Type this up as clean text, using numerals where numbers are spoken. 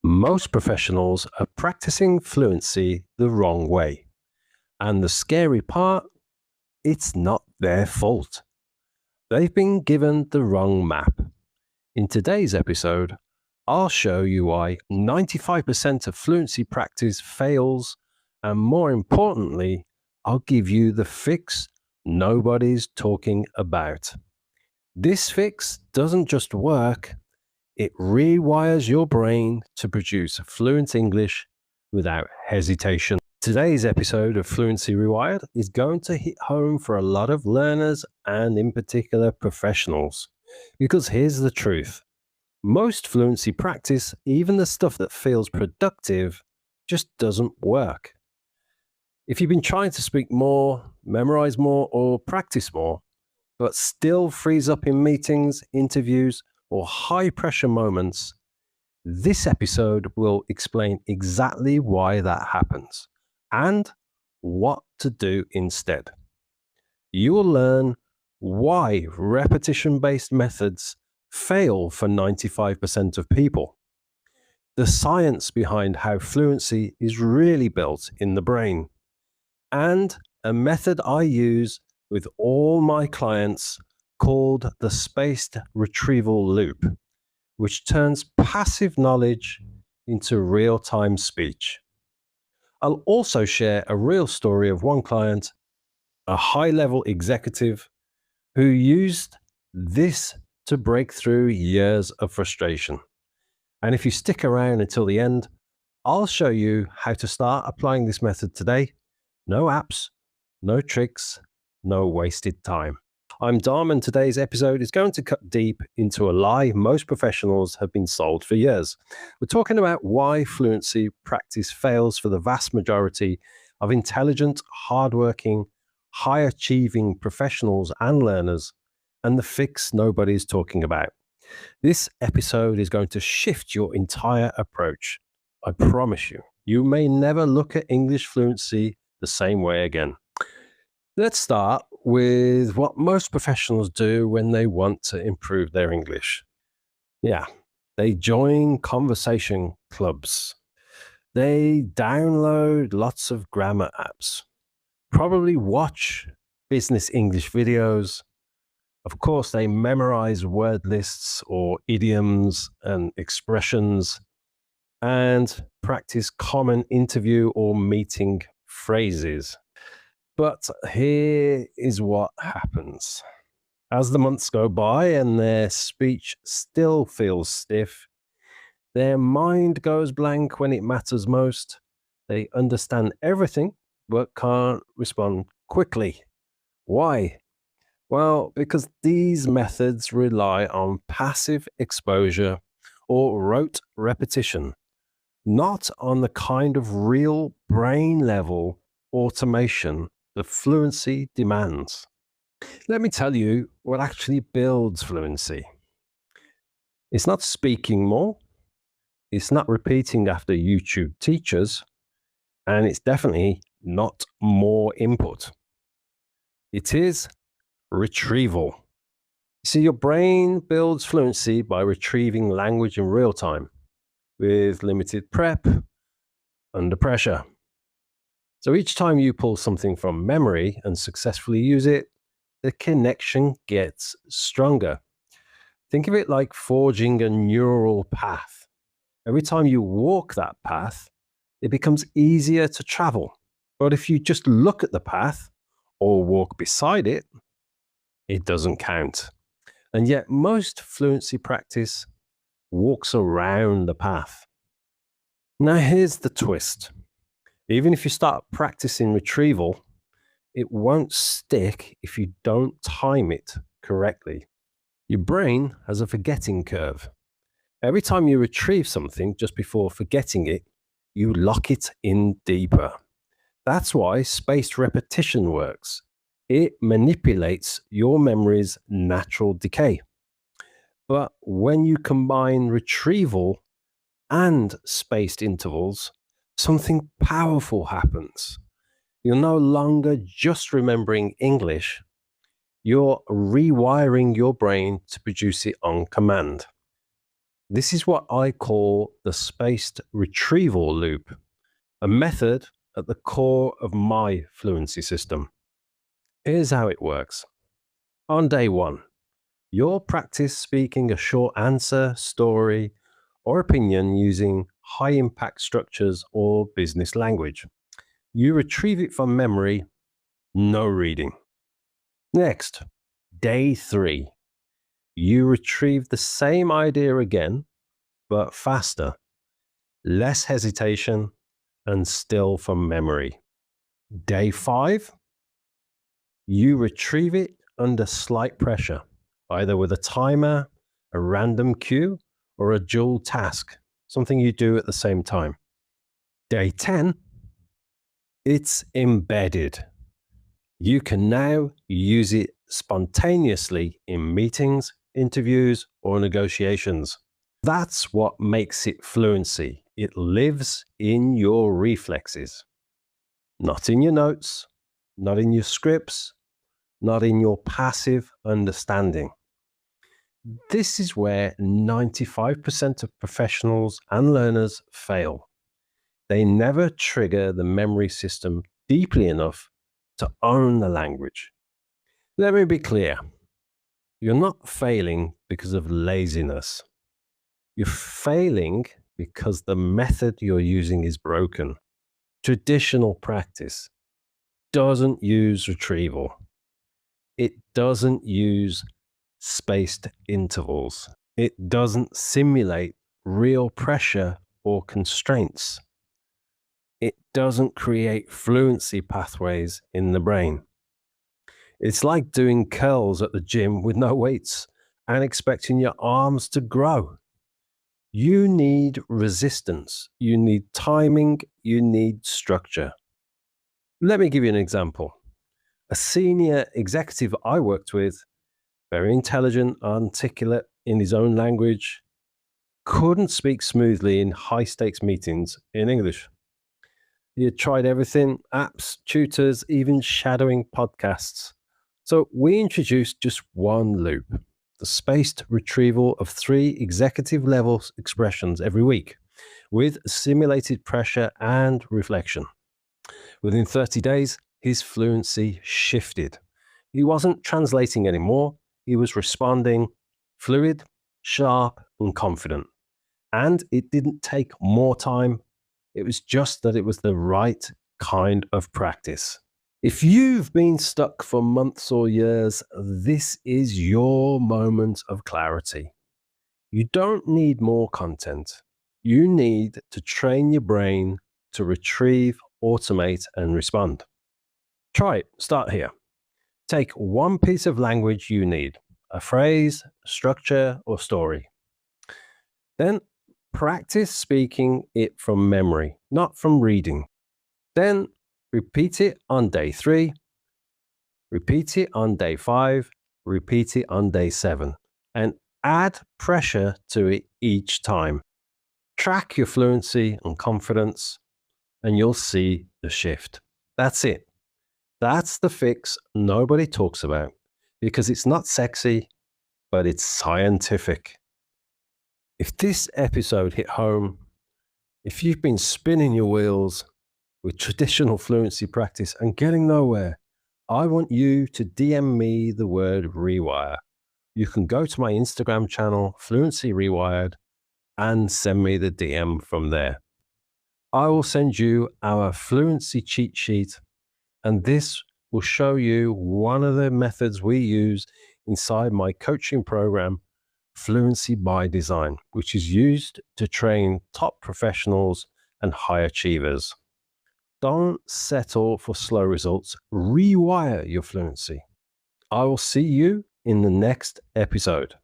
Most professionals are practicing fluency the wrong way. And the scary part, it's not their fault. They've been given the wrong map. In today's episode, I'll show you why 95% of fluency practice fails, and more importantly, I'll give you the fix nobody's talking about. This fix doesn't just work, it rewires your brain to produce fluent English without hesitation. Today's episode of Fluency Rewired is going to hit home for a lot of learners and, in particular, professionals. Because here's the truth. Most fluency practice, even the stuff that feels productive, just doesn't work. If you've been trying to speak more, memorize more, or practice more, but still freeze up in meetings, interviews, or high pressure moments, this episode will explain exactly why that happens and what to do instead. You will learn why repetition-based methods fail for 95% of people, the science behind how fluency is really built in the brain, and a method I use with all my clients called the spaced retrieval loop, which turns passive knowledge into real-time speech. I'll also share a real story of one client, a high-level executive, who used this to break through years of frustration. And if you stick around until the end, I'll show you how to start applying this method today. No apps, no tricks, no wasted time. I'm Dom, and today's episode is going to cut deep into a lie most professionals have been sold for years. We're talking about why fluency practice fails for the vast majority of intelligent, hardworking, high-achieving professionals and learners, and the fix nobody's talking about. This episode is going to shift your entire approach. I promise you, you may never look at English fluency the same way again. Let's start with what most professionals do when they want to improve their English. Yeah, they join conversation clubs. They download lots of grammar apps. Probably watch business English videos. Of course, they memorize word lists or idioms and expressions and practice common interview or meeting phrases. But here is what happens. As the months go by and their speech still feels stiff, their mind goes blank when it matters most. They understand everything but can't respond quickly. Why? Well, because these methods rely on passive exposure or rote repetition, not on the kind of real brain level automation the fluency demands. Let me tell you what actually builds fluency. It's not speaking more, it's not repeating after YouTube teachers, and it's definitely not more input. It is retrieval. You see, your brain builds fluency by retrieving language in real time with limited prep under pressure. So each time you pull something from memory and successfully use it, the connection gets stronger. Think of it like forging a neural path. Every time you walk that path, it becomes easier to travel. But if you just look at the path or walk beside it, it doesn't count. And yet most fluency practice walks around the path. Now here's the twist. Even if you start practicing retrieval, it won't stick if you don't time it correctly. Your brain has a forgetting curve. Every time you retrieve something just before forgetting it, you lock it in deeper. That's why spaced repetition works. It manipulates your memory's natural decay. But when you combine retrieval and spaced intervals, something powerful happens. You're no longer just remembering English, you're rewiring your brain to produce it on command. This is what I call the spaced retrieval loop, a method at the core of my fluency system. Here's how it works. On day one, you'll practice speaking a short answer, story, or opinion using high impact structures or business language. You retrieve it from memory, no reading. Next, day three, you retrieve the same idea again, but faster, less hesitation, and still from memory. Day five, you retrieve it under slight pressure, either with a timer, a random cue, or a dual task, something you do at the same time. Day 10, it's embedded. You can now use it spontaneously in meetings, interviews, or negotiations. That's what makes it fluency. It lives in your reflexes, not in your notes, not in your scripts, not in your passive understanding. This is where 95% of professionals and learners fail. They never trigger the memory system deeply enough to own the language. Let me be clear. You're not failing because of laziness. You're failing because the method you're using is broken. Traditional practice doesn't use retrieval. It doesn't use spaced intervals. It doesn't simulate real pressure or constraints. It doesn't create fluency pathways in the brain. It's like doing curls at the gym with no weights and expecting your arms to grow. You need resistance, you need timing, you need structure. Let me give you an example. A senior executive I worked with, very intelligent, articulate in his own language, couldn't speak smoothly in high stakes meetings in English. He had tried everything, apps, tutors, even shadowing podcasts. So we introduced just one loop, the spaced retrieval of 3 executive level expressions every week with simulated pressure and reflection. Within 30 days, his fluency shifted. He wasn't translating anymore, he was responding fluid, sharp, and confident. And it didn't take more time, it was just that it was the right kind of practice. If you've been stuck for months or years, this is your moment of clarity. You don't need more content. You need to train your brain to retrieve, automate, and respond. Try it. Start here. Take one piece of language you need, a phrase, structure, or story. Then practice speaking it from memory, not from reading. Then repeat it on day 3, repeat it on day 5, repeat it on day 7, and add pressure to it each time. Track your fluency and confidence, and you'll see the shift. That's it. That's the fix nobody talks about because it's not sexy, but it's scientific. If this episode hit home, if you've been spinning your wheels with traditional fluency practice and getting nowhere, I want you to DM me the word rewire. You can go to my Instagram channel, Fluency Rewired, and send me the DM from there. I will send you our fluency cheat sheet, and this will show you one of the methods we use inside my coaching program, Fluency by Design, which is used to train top professionals and high achievers. Don't settle for slow results. Rewire your fluency. I will see you in the next episode.